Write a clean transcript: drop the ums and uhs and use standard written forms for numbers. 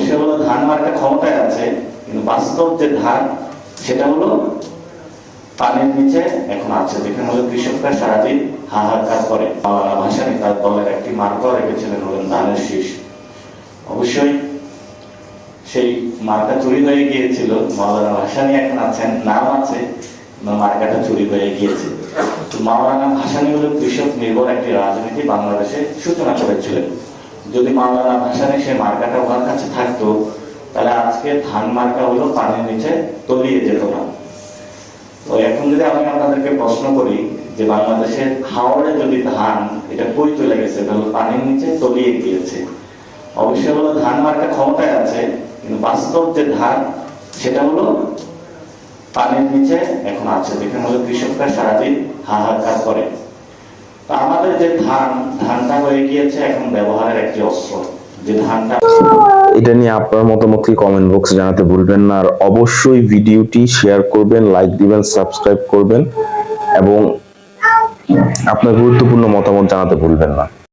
অবশ্যই হলো ধান মার্কা ক্ষমতায় আছে, কিন্তু বাস্তব যে ধান সেটা হলো পানির নিচে এখন আছে, যেখানে হলো কৃষকরা সারাদিন হাহাকার করে। মাওলানা ভাসানী তার দলের একটি মার্কা রেখেছিলেন হলেন ধানের শীষ। অবশ্যই সেই মার্কা চুরি হয়ে গিয়েছিল, মাওলানা ভাসানী এখন আছেন, নাম আছে, মার্কাটা চুরি হয়ে গিয়েছে। তো মাওলানা ভাসানী হলো কৃষক নির্ভর একটি রাজনীতি বাংলাদেশে সূচনা করেছিলেন। যদি মাওলানা ভাসানী সেই মার্কাটা ওনার কাছে থাকতো, তাহলে আজকে ধান মার্কা হলো পানির নিচে তলিয়ে যেত না। তো এখন যদি আমি আপনাদেরকে প্রশ্ন করি যে বাংলাদেশের খাওয়ারে যদি ধান এটা কই চলে গেছে, তাহলে পানির নিচে তলিয়ে গিয়েছে। অবশ্যই হলো ধান মার্কা ক্ষমতায় আছে, কিন্তু বাস্তব যে ধান সেটা হলো পানির নিচে এখন আছে, যেখানে হলো কৃষকরা সারাদিন হাহাকার করে। তো আমাদের যে ধানটা হয়ে গিয়েছে এখন ব্যবহারের একটি অস্ত্র, যে ধানটা। এটা নিয়ে আপনার মতামত কমেন্ট বক্সে জানাতে ভুলবেন না, আর অবশ্যই ভিডিওটি শেয়ার করবেন, লাইক দিবেন, সাবস্ক্রাইব করবেন এবং আপনার গুরুত্বপূর্ণ মতামত জানাতে ভুলবেন না।